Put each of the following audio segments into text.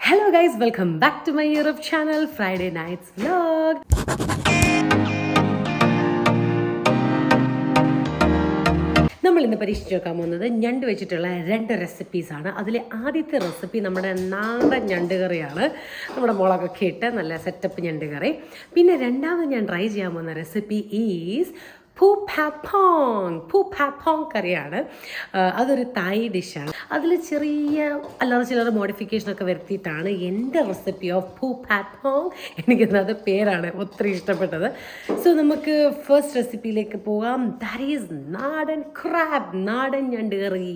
Hello guys, welcome back to my YouTube channel Friday Nights Vlog. നമ്മൾ ഇന്ന് പരീക്ഷിച്ച് നോക്കാൻ പോകുന്നത് ഞണ്ട് വെച്ചിട്ടുള്ള രണ്ട് റെസിപ്പീസാണ്. അതിലെ ആദ്യത്തെ റെസിപ്പി നമ്മുടെ നാടൻ ഞണ്ട് കറിയാണ്. നമ്മുടെ മുളകൊക്കെ ഇട്ട് നല്ല സെറ്റപ്പ് ഞണ്ട് കറി. പിന്നെ രണ്ടാമത് ഞാൻ ട്രൈ ചെയ്യാൻ പോകുന്ന റെസിപ്പി ഈസ് പൂ പാപ്പോങ് കറിയാണ്. അതൊരു തായ് ഡിഷാണ്. അതിൽ ചെറിയ അല്ലാതെ ചിലർ മോഡിഫിക്കേഷനൊക്കെ വരുത്തിയിട്ടാണ് എൻ്റെ റെസിപ്പി ഓഫ് പൂ പാപ്പോങ് എനിക്കത് പേരാണ് ഒത്തിരി ഇഷ്ടപ്പെട്ടത്. സോ നമുക്ക് ഫസ്റ്റ് റെസിപ്പിയിലേക്ക് പോകാം. ദാറ്റ് ഈസ് നാടൻ ക്രാബ്, നാടൻ ഞണ്ട് കറി.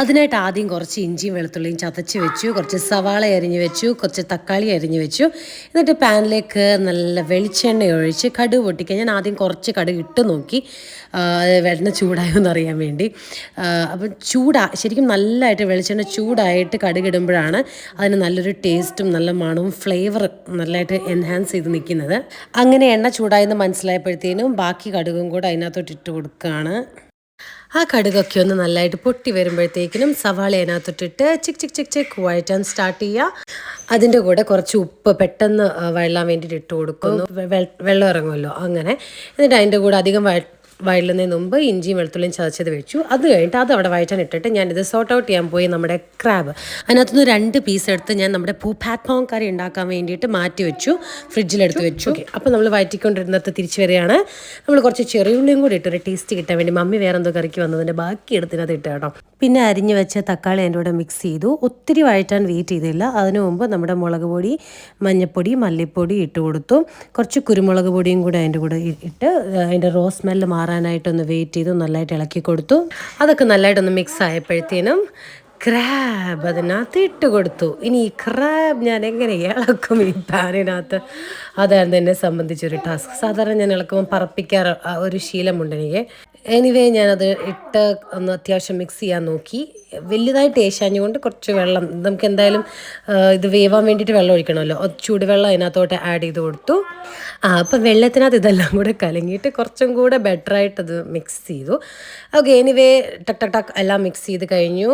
അതിനായിട്ട് ആദ്യം കുറച്ച് ഇഞ്ചിയും വെളുത്തുള്ളിയും ചതച്ച് വെച്ചു, കുറച്ച് സവാള അരിഞ്ഞ് വെച്ചു, കുറച്ച് തക്കാളി അരിഞ്ഞ് വെച്ചു. എന്നിട്ട് പാനിലേക്ക് നല്ല വെളിച്ചെണ്ണ ഒഴിച്ച് കടുക് പൊട്ടിക്കാൻ ഞാൻ ആദ്യം കുറച്ച് കടുക് ഇട്ട് നോക്കി, വെണ്ണ ചൂടായോന്ന് അറിയാൻ വേണ്ടി. അപ്പം ശരിക്കും നല്ലതായിട്ട് വെളിച്ചെണ്ണ ചൂടായിട്ട് കടുക് ഇടുമ്പോഴാണ് അതിന് നല്ലൊരു ടേസ്റ്റും നല്ല മണവും ഫ്ലേവർ നല്ലതായിട്ട് എൻഹാൻസ് ചെയ്ത് നിൽക്കുന്നത്. അങ്ങനെ എണ്ണ ചൂടായെന്ന് മനസ്സിലായപ്പോഴത്തേനും ബാക്കി കടുകും കൂടെ അതിനകത്തോട്ട് ഇട്ട് കൊടുക്കുകയാണ്. ആ കടുകൊക്കെ ഒന്ന് നല്ലതായിട്ട് പൊട്ടി വരുമ്പോഴത്തേക്കിനും സവാള അതിനകത്തോട്ടിട്ട് ചിക്ക് വഴറ്റാൻ സ്റ്റാർട്ട് ചെയ്യുക. അതിൻ്റെ കൂടെ കുറച്ച് ഉപ്പ് പെട്ടെന്ന് വഴലാൻ വേണ്ടിയിട്ട് ഇട്ട് കൊടുക്കുന്നു. വെള്ളം ഇറങ്ങുമല്ലോ അങ്ങനെ. എന്നിട്ട് അതിൻ്റെ കൂടെ അധികം വഴലുന്നതിന് മുമ്പ് ഇഞ്ചിയും വെളുത്തുള്ളിയും ചതച്ചത് വെച്ചു. അത് കഴിഞ്ഞിട്ട് അത് അവിടെ വഴറ്റാൻ ഇട്ടിട്ട് ഞാനിത് സോർട്ട് ഔട്ട് ചെയ്യാൻ പോയി നമ്മുടെ ക്രാബ്. അതിനകത്തുനിന്ന് 2 പീസ് എടുത്ത് ഞാൻ നമ്മുടെ പൂ പാപ്പോങ് കറി ഉണ്ടാക്കാൻ വേണ്ടിയിട്ട് മാറ്റി വെച്ചു, ഫ്രിഡ്ജിലെടുത്ത് വെച്ചു. അപ്പോൾ നമ്മൾ വഴറ്റിക്കൊണ്ടിരുന്നത് തിരിച്ചു വരികയാണ്. നമ്മൾ കുറച്ച് ചെറിയുള്ളിയും കൂടി ഇട്ടൊരു ടേസ്റ്റ് കിട്ടാൻ വേണ്ടി മമ്മി വേറെ എന്തോ കറിക്ക് വന്നതിൻ്റെ ബാക്കി എടുത്തിനകത്ത് ഇട്ട് കേട്ടോ. പിന്നെ അരിഞ്ഞ് വെച്ച തക്കാളി അതിൻ്റെ കൂടെ മിക്സ് ചെയ്തു. ഒത്തിരി വഴറ്റാൻ വെയിറ്റ് ചെയ്തില്ല. അതിനു മുമ്പ് നമ്മുടെ മുളക് പൊടി, മഞ്ഞൾപ്പൊടി, മല്ലിപ്പൊടി ഇട്ട് കൊടുത്തു. കുറച്ച് കുരുമുളക് പൊടിയും കൂടെ അതിൻ്റെ കൂടെ ഇട്ട് അതിൻ്റെ റോ സ്മെല്ല് മാറാനായിട്ടൊന്ന് വെയിറ്റ് ചെയ്തു, നല്ലതായിട്ട് ഇളക്കി കൊടുത്തു. അതൊക്കെ നല്ലതായിട്ടൊന്ന് മിക്സ് ആയപ്പോഴത്തേനും ക്രാബ് അതിനകത്ത് ഇട്ട് കൊടുത്തു. ഇനി ഈ ക്രാബ് ഞാൻ എങ്ങനെ ഇളക്കും ഈ പാനിനകത്ത്, അതായിരുന്നു എന്നെ സംബന്ധിച്ചൊരു ടാസ്ക്. സാധാരണ ഞാൻ ഇളക്കുമ്പോൾ പറപ്പിക്കാറ് ഒരു ശീലമുണ്ട് എനിക്ക്. എനിവേ ഞാനത് ഇട്ട് ഒന്ന് അത്യാവശ്യം മിക്സ് ചെയ്യാൻ നോക്കി. വലുതായിട്ട് ഏശാഞ്ഞുകൊണ്ട് കുറച്ച് വെള്ളം, നമുക്ക് എന്തായാലും ഇത് വേവാൻ വേണ്ടിയിട്ട് വെള്ളം ഒഴിക്കണമല്ലോ, ചൂടുവെള്ളം അതിനകത്തോട്ട് ആഡ് ചെയ്ത് കൊടുത്തു. അപ്പം വെള്ളത്തിനകത്ത് ഇതെല്ലാം കൂടെ കലങ്ങിയിട്ട് കുറച്ചും കൂടെ ബെറ്ററായിട്ടത് മിക്സ് ചെയ്തു. ഓക്കെ, എനിവേ ടക്ക് എല്ലാം മിക്സ് ചെയ്ത് കഴിഞ്ഞു.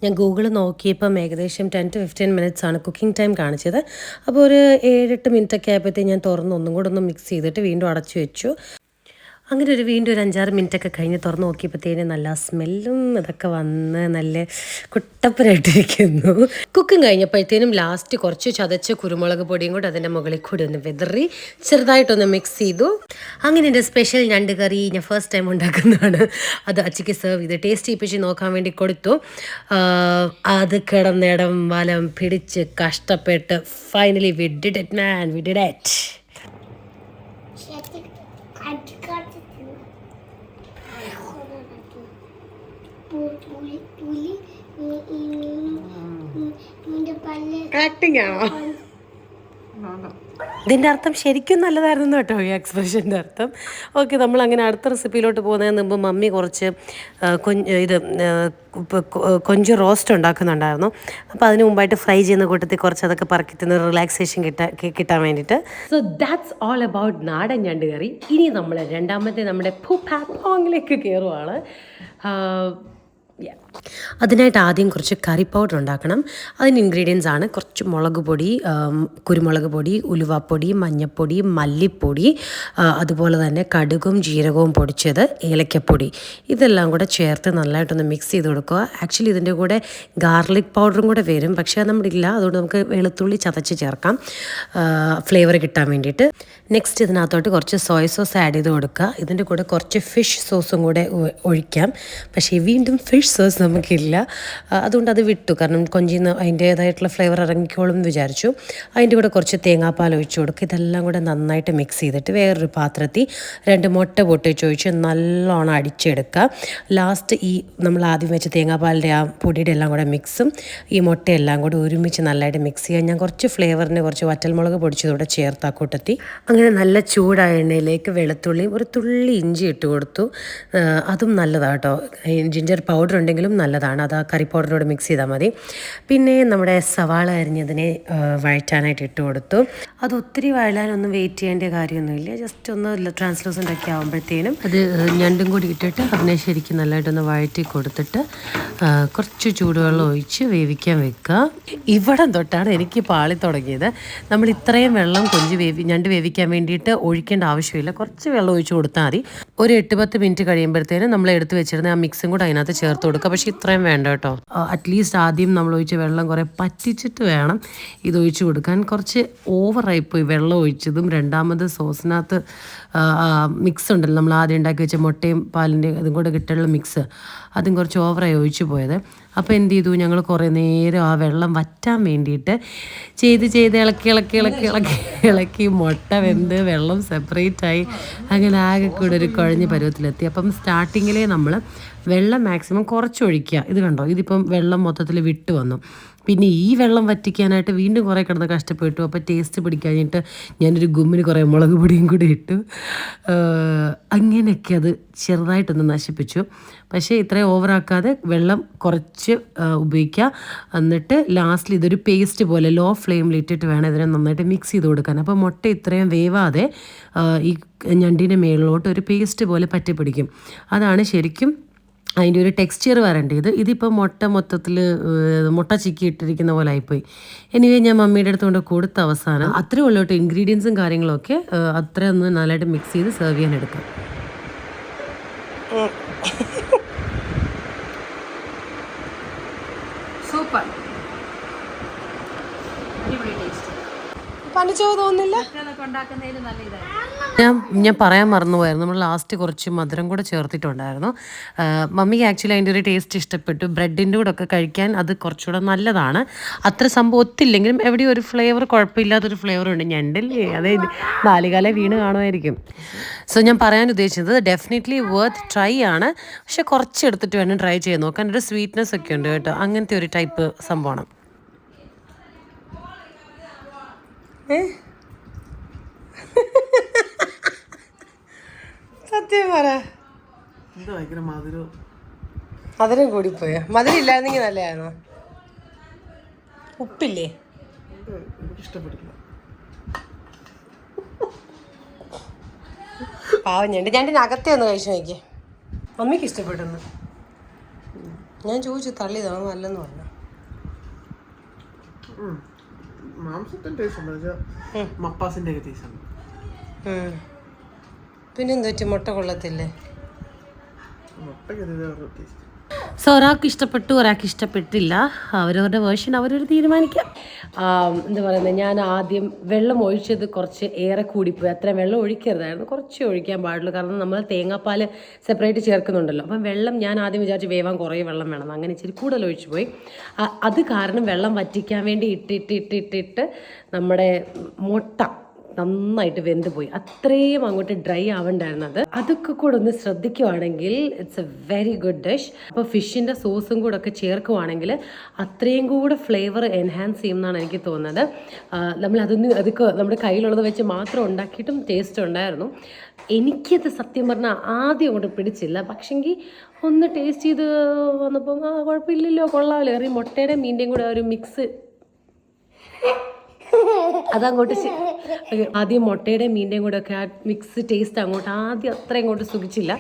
ഞാൻ ഗൂഗിൾ നോക്കിയപ്പം ഏകദേശം 10 to 15 minutes ആണ് കുക്കിംഗ് ടൈം കാണിച്ചത്. അപ്പോൾ ഒരു 7-8 മിനിറ്റൊക്കെ ആയപ്പോഴത്തേക്ക് ഞാൻ തുറന്ന് ഒന്നും കൂടെ ഒന്ന് മിക്സ് ചെയ്തിട്ട് വീണ്ടും അടച്ചു വെച്ചു. അങ്ങനെ വീണ്ടും ഒരു 5-6 മിനിറ്റൊക്കെ കഴിഞ്ഞ് തുറന്ന് നോക്കിയപ്പോഴത്തേന് നല്ല സ്മെല്ലും ഇതൊക്കെ വന്ന് നല്ല കുട്ടപ്പനായിട്ടിരിക്കുന്നു. കുക്കിംഗ് കഴിഞ്ഞപ്പോഴത്തേനും ലാസ്റ്റ് കുറച്ച് ചതച്ച കുരുമുളക് പൊടിയും കൂടെ അതിൻ്റെ മുകളിൽ കൂടി ഒന്ന് വെതറി ചെറുതായിട്ടൊന്ന് മിക്സ് ചെയ്തു. അങ്ങനെ എൻ്റെ സ്പെഷ്യൽ ഞണ്ട് കറി ഞാൻ ഫസ്റ്റ് ടൈം ഉണ്ടാക്കുന്നതാണ്. അത് അച്ചിക്ക് സെർവ് ചെയ്ത് ടേസ്റ്റ് ചെയ്യിപ്പിച്ച് നോക്കാൻ വേണ്ടി കൊടുത്തു. അത് കിടന്നിടം വലം പിടിച്ച് കഷ്ടപ്പെട്ട് finally we did it. Acting ആണോ? ഇതിൻ്റെ അർത്ഥം ശരിക്കും നല്ലതായിരുന്നു കേട്ടോ, ഈ എക്സ്പ്രഷൻ്റെ അർത്ഥം. ഓക്കെ, നമ്മൾ അങ്ങനെ അടുത്ത റെസിപ്പിയിലോട്ട് പോകുന്നതിന് മുമ്പ് മമ്മി കുറച്ച് കൊഞ്ച് റോസ്റ്റ് ഉണ്ടാക്കുന്നുണ്ടായിരുന്നു. അപ്പോൾ അതിന് മുമ്പായിട്ട് ഫ്രൈ ചെയ്യുന്ന കൂട്ടത്തിൽ കുറച്ച് അതൊക്കെ പറക്കി തിന്ന് റിലാക്സേഷൻ കിട്ടാൻ വേണ്ടിയിട്ട്. സോ ദാറ്റ്സ് ഓൾ അബൌട്ട് നാടൻ ഞണ്ട് കറി. ഇനി നമ്മൾ രണ്ടാമത്തെ നമ്മുടെ പൂ പാപ്പോങ്ങിലേക്ക് കയറുവാണ്. അതിനായിട്ട് ആദ്യം കുറച്ച് കറി പൗഡർ ഉണ്ടാക്കണം. അതിന് ഇൻഗ്രീഡിയൻസ് ആണ് കുറച്ച് മുളക് പൊടി, കുരുമുളക് പൊടി, ഉലുവാപ്പൊടി, മഞ്ഞൾപ്പൊടി, മല്ലിപ്പൊടി, അതുപോലെ തന്നെ കടുകും ജീരകവും പൊടിച്ചത്, ഏലക്കപ്പൊടി, ഇതെല്ലാം കൂടെ ചേർത്ത് നല്ലതായിട്ടൊന്ന് മിക്സ് ചെയ്ത് കൊടുക്കുക. ആക്ച്വലി ഇതിൻ്റെ കൂടെ ഗാർലിക് പൗഡറും കൂടെ വരും, പക്ഷേ അത് നമ്മുടെ ഇല്ല. അതുകൊണ്ട് നമുക്ക് വെളുത്തുള്ളി ചതച്ച് ചേർക്കാം ഫ്ലേവർ കിട്ടാൻ വേണ്ടിയിട്ട്. നെക്സ്റ്റ് ഇതിനകത്തോട്ട് കുറച്ച് സോയ സോസ് ആഡ് ചെയ്ത് കൊടുക്കുക. ഇതിൻ്റെ കൂടെ കുറച്ച് ഫിഷ് സോസും കൂടെ ഒഴിക്കാം. പക്ഷേ വീണ്ടും ഫിഷ് സോസ് നമുക്കില്ല, അതുകൊണ്ട് അത് വിട്ടു. കാരണം കൊഞ്ചിന്ന് അതിൻ്റേതായിട്ടുള്ള ഫ്ലേവർ ഇറങ്ങിക്കോളും എന്ന് വിചാരിച്ചു. അതിൻ്റെ കൂടെ കുറച്ച് തേങ്ങാപ്പാൽ ഒഴിച്ച് കൊടുക്കുക. ഇതെല്ലാം കൂടെ നന്നായിട്ട് മിക്സ് ചെയ്തിട്ട് വേറൊരു പാത്രത്തിൽ 2 മുട്ട പൊട്ടിച്ചൊഴിച്ച് നല്ലോണം അടിച്ചെടുക്കുക. ലാസ്റ്റ് ഈ നമ്മൾ ആദ്യം വെച്ച തേങ്ങാപ്പാലിൻ്റെ ആ പൊടിയുടെ എല്ലാം കൂടെ മിക്സും ഈ മുട്ടയെല്ലാം കൂടെ ഒരുമിച്ച് നല്ലതായിട്ട് മിക്സ് ചെയ്യുക. ഞാൻ കുറച്ച് ഫ്ലേവറിന് കുറച്ച് വറ്റൽമുളക് പൊടിച്ചതോടെ ചേർത്ത് ആ കൂട്ടത്തിൽ. അങ്ങനെ നല്ല ചൂടായ എണ്ണയിലേക്ക് വെളുത്തുള്ളിയും ഒരു തുള്ളി ഇഞ്ചി ഇട്ട് കൊടുത്തു. അതും നല്ലതാണ് കേട്ടോ. ജിഞ്ചർ പൗഡർ ഉണ്ടെങ്കിലും ഉണ്ടെങ്കിലും നല്ലതാണ്. അത് ആ കറി പൗഡറിനോട് മിക്സ് ചെയ്താൽ മതി. പിന്നെ നമ്മുടെ സവാള അരിഞ്ഞതിനെ വഴറ്റാനായിട്ട് ഇട്ട് കൊടുത്തു. അത് ഒത്തിരി വഴലാനൊന്നും വെയിറ്റ് ചെയ്യേണ്ട കാര്യമൊന്നുമില്ല. ജസ്റ്റ് ഒന്ന് ട്രാൻസ്ലൂസൻ്റ് ഒക്കെ ആകുമ്പോഴത്തേനും അത് ഞണ്ടും കൂടി ഇട്ടിട്ട് അതിനെ ശരിക്കും നല്ലതായിട്ടൊന്ന് വഴറ്റി കൊടുത്തിട്ട് കുറച്ച് ചൂടുവെള്ളം ഒഴിച്ച് വേവിക്കാൻ വെക്കുക. ഇവിടം തൊട്ടാണ് എനിക്ക് പാളി തുടങ്ങിയത്. നമ്മൾ ഇത്രയും വെള്ളം ഞണ്ട് വേവിക്കാൻ വേണ്ടിയിട്ട് ഒഴിക്കേണ്ട ആവശ്യമില്ല. കുറച്ച് വെള്ളം ഒഴിച്ച് കൊടുത്താൽ മതി. ഒരു 8-10 മിനിറ്റ് കഴിയുമ്പോഴത്തേനും നമ്മൾ എടുത്ത് വെച്ചിരുന്ന ആ മിക്സും കൂടെ അതിനകത്ത് ചേർത്ത് കൊടുക്കുക. പക്ഷേ ഇത്രയും വേണ്ട കേട്ടോ. അറ്റ്ലീസ്റ്റ് ആദ്യം നമ്മൾ ഒഴിച്ച വെള്ളം കുറേ പറ്റിച്ചിട്ട് വേണം ഇത് ഒഴിച്ച് കൊടുക്കാൻ. കുറച്ച് ഓവറായിപ്പോയി വെള്ളം ഒഴിച്ചതും. രണ്ടാമത് സോസിനകത്ത് മിക്സ് ഉണ്ടല്ലോ, നമ്മൾ ആദ്യം ഉണ്ടാക്കി വെച്ച മുട്ടയും പാലിൻ്റെ അതും കൂടെ കിട്ടുള്ള മിക്സ്, അതും കുറച്ച് ഓവറായി ഒഴിച്ച് പോയത്. അപ്പോൾ എന്ത് ചെയ്തു, ഞങ്ങൾ കുറേ നേരം ആ വെള്ളം വറ്റാൻ വേണ്ടിയിട്ട് ചെയ്ത് ഇളക്കി മുട്ട വെന്ത് വെള്ളം സെപ്പറേറ്റായി അങ്ങനെ ആകെ കൂടെ ഒരു കുഴഞ്ഞ പരുവത്തിലെത്തി. അപ്പം സ്റ്റാർട്ടിങ്ങിലേ നമ്മൾ വെള്ളം മാക്സിമം കുറച്ചൊഴിക്കുക. ഇത് കണ്ടോ, ഇതിപ്പം വെള്ളം മൊത്തത്തിൽ വിട്ട് വന്നു. പിന്നെ ഈ വെള്ളം വറ്റിക്കാനായിട്ട് വീണ്ടും കുറേ കിടന്ന് കഷ്ടപ്പെട്ടു. അപ്പോൾ ടേസ്റ്റ് പിടിക്കാനായിട്ട് ഞാനൊരു ഗുമ്മിന് കുറേ മുളക് പൊടിയും കൂടി ഇട്ടു. അങ്ങനെയൊക്കെ അത് ചെറുതായിട്ടൊന്ന് നശിപ്പിച്ചു. പക്ഷേ ഇത്രയും ഓവറാക്കാതെ വെള്ളം കുറച്ച് ഉപയോഗിക്കുക. എന്നിട്ട് ലാസ്റ്റിൽ ഇതൊരു പേസ്റ്റ് പോലെ ലോ ഫ്ലെയിമിൽ ഇട്ടിട്ട് വേണം ഇതിനെ നന്നായിട്ട് മിക്സ് ചെയ്ത് കൊടുക്കാൻ. അപ്പോൾ മുട്ട ഇത്രയും വേവാതെ ഈ ഞണ്ടിൻ്റെ മേളിലോട്ട് ഒരു പേസ്റ്റ് പോലെ പറ്റിപ്പിടിക്കും. അതാണ് ശരിക്കും അതിൻ്റെ ഒരു ടെക്സ്ചർ വരേണ്ടത്. ഇതിപ്പോൾ മൊത്തത്തിൽ മുട്ട ചിക്കി ഇട്ടിരിക്കുന്ന പോലെ ആയിപ്പോയി. എനിവേ ഞാൻ മമ്മിയുടെ അടുത്ത് കൊണ്ട് കൊടുത്ത അവസാനം അത്രയും ഉള്ളോട്ട് ഇൻഗ്രീഡിയൻസും കാര്യങ്ങളൊക്കെ അത്രയൊന്ന് നല്ലതായിട്ട് മിക്സ് ചെയ്ത് സെർവ് ചെയ്യാൻ എടുക്കാം. സൂപ്പർ, പണിച്ചോ തോന്നില്ല. ഞാൻ പറയാൻ മറന്നുപോയായിരുന്നു, നമ്മൾ ലാസ്റ്റ് കുറച്ച് മധുരം കൂടെ ചേർത്തിട്ടുണ്ടായിരുന്നു. മമ്മിക്ക് ആക്ച്വലി അതിൻ്റെ ഒരു ടേസ്റ്റ് ഇഷ്ടപ്പെട്ടു. ബ്രെഡിൻ്റെ കൂടെ ഒക്കെ കഴിക്കാൻ അത് കുറച്ചുകൂടെ നല്ലതാണ്. അത്ര സംഭവം ഒത്തില്ലെങ്കിലും എവിടെയും ഒരു ഫ്ലേവർ, കുഴപ്പമില്ലാത്തൊരു ഫ്ലേവറുണ്ട്. ഞണ്ടില്ലേ, അതെ 4 കാലം വീണ് കാണുമായിരിക്കും. സോ ഞാൻ പറയാൻ ഉദ്ദേശിച്ചത് ഡെഫിനറ്റ്ലി വർത്ത് ട്രൈ ആണ്. പക്ഷെ കുറച്ച് എടുത്തിട്ട് വേണം ട്രൈ ചെയ്ത് നോക്കാൻ. ഒരു സ്വീറ്റ്നെസ് ഒക്കെ ഉണ്ട് കേട്ടോ. അങ്ങനത്തെ ഒരു ടൈപ്പ് സംഭവമാണ്. സത്യം പറ, മധുരം കൂടിപ്പോയോ? മധുരം ഇല്ലായിരുന്നെങ്കിൽ നല്ലതായിരുന്നു. ഉപ്പില്ലേ? പാവം ഞണ്ടിനകത്തെ ഒന്ന് കഴിച്ചു നോക്കിയേ. മമ്മിക്ക് ഇഷ്ടപ്പെട്ടെന്ന് ഞാൻ ചോദിച്ചു, തള്ളിയതാണ് നല്ലെന്ന് പറഞ്ഞു. പിന്നെന്താ പറ്റി, മുട്ട കൊള്ളത്തില്ലേ? സോ ഒരാൾക്ക് ഇഷ്ടപ്പെട്ടു, ഒരാൾക്ക് ഇഷ്ടപ്പെട്ടില്ല. അവരവരുടെ വേർഷൻ അവരൊരു തീരുമാനിക്കാം. എന്താ പറയുന്നത്, ഞാൻ ആദ്യം വെള്ളം ഒഴിച്ചത് കുറച്ച് ഏറെ കൂടിപ്പോയി. അത്രയും വെള്ളം ഒഴിക്കരുതായിരുന്നു, കുറച്ച് ഒഴിക്കാൻ പാടുള്ളൂ. കാരണം നമ്മൾ തേങ്ങാപ്പാൽ സെപ്പറേറ്റ് ചേർക്കുന്നുണ്ടല്ലോ. അപ്പം വെള്ളം ഞാൻ ആദ്യം വിചാരിച്ച് വേവാൻ കുറേ വെള്ളം വേണം, അങ്ങനെ ഇച്ചിരി കൂടുതൽ ഒഴിച്ചു പോയി. അത് കാരണം വെള്ളം വറ്റിക്കാൻ വേണ്ടി ഇട്ടിട്ട് നമ്മുടെ മുട്ട നന്നായിട്ട് വെന്ത് പോയി. അത്രയും അങ്ങോട്ട് ഡ്രൈ ആവണ്ടായിരുന്നത്. അതൊക്കെ കൂടെ ഒന്ന് ശ്രദ്ധിക്കുവാണെങ്കിൽ it's a very good dish. അപ്പോൾ ഫിഷിൻ്റെ സോസും കൂടെ ഒക്കെ ചേർക്കുവാണെങ്കിൽ അത്രയും കൂടെ ഫ്ലേവർ എൻഹാൻസ് ചെയ്യുമെന്നാണ് എനിക്ക് തോന്നുന്നത്. അതൊക്കെ നമ്മുടെ കയ്യിലുള്ളത് വെച്ച് മാത്രം ഉണ്ടാക്കിയിട്ടും ടേസ്റ്റ് ഉണ്ടായിരുന്നു. എനിക്കത് സത്യം പറഞ്ഞാൽ ആദ്യം അങ്ങോട്ട് പിടിച്ചില്ല. പക്ഷെങ്കിൽ ഒന്ന് ടേസ്റ്റ് ചെയ്ത് വന്നപ്പം കുഴപ്പമില്ലല്ലോ, കൊള്ളാമല്ലോ. കാരണം മുട്ടയുടെ മീൻ്റെയും കൂടെ ഒരു മിക്സ് അതങ്ങോട്ട് ആദ്യം മുട്ടയുടെ മീൻ്റെയും കൂടെ ഒക്കെ ആ മിക്സ് ടേസ്റ്റ് അങ്ങോട്ട് ആദ്യം അത്ര ഇങ്ങോട്ട് സുഖിച്ചില്ല.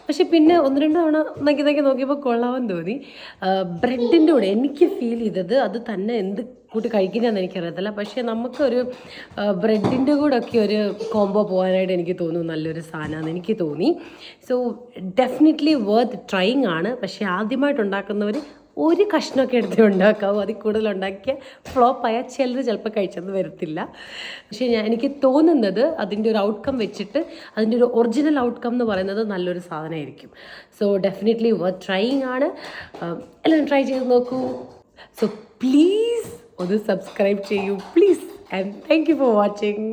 പക്ഷെ പിന്നെ 1-2 തവണ നക്കി നോക്കിയപ്പോൾ കൊള്ളാമെന്ന് തോന്നി. ബ്രെഡിൻ്റെ കൂടെ എനിക്ക് ഫീൽ ചെയ്തത് അത് തന്നെ എന്ത് കൂട്ടി കഴിക്കുന്നതെന്ന് എനിക്കറിയത്തില്ല. പക്ഷേ നമുക്കൊരു ബ്രെഡിൻ്റെ കൂടെ ഒക്കെ ഒരു കോംബോ പോകാനായിട്ട് എനിക്ക് തോന്നുന്നു നല്ലൊരു സാധനമാണെന്ന് എനിക്ക് തോന്നി. സോ ഡെഫിനറ്റ്ലി വർത്ത് ട്രൈയിങ് ആണ്. പക്ഷേ ആദ്യമായിട്ട് ഉണ്ടാക്കുന്നവർ ഒരു കഷ്ണമൊക്കെ എടുത്ത് ഉണ്ടാക്കാവൂ. അതിൽ കൂടുതൽ ഉണ്ടാക്കിയ ഫ്ലോപ്പായാൽ ചിലപ്പോൾ കഴിച്ചെന്ന് വരത്തില്ല. പക്ഷേ എനിക്ക് തോന്നുന്നത് അതിൻ്റെ ഒരു ഔട്ട്കം വെച്ചിട്ട് അതിൻ്റെ ഒരു ഒറിജിനൽ ഔട്ട്കം എന്ന് പറയുന്നത് നല്ലൊരു സാധനമായിരിക്കും. സോ ഡെഫിനറ്റ്ലി വർത്ത് ട്രൈയിങ് ആണ്. എല്ലാവരും ട്രൈ ചെയ്ത് നോക്കൂ. സോ പ്ലീസ് ഒന്ന് സബ്സ്ക്രൈബ് ചെയ്യൂ please. And thank you for watching.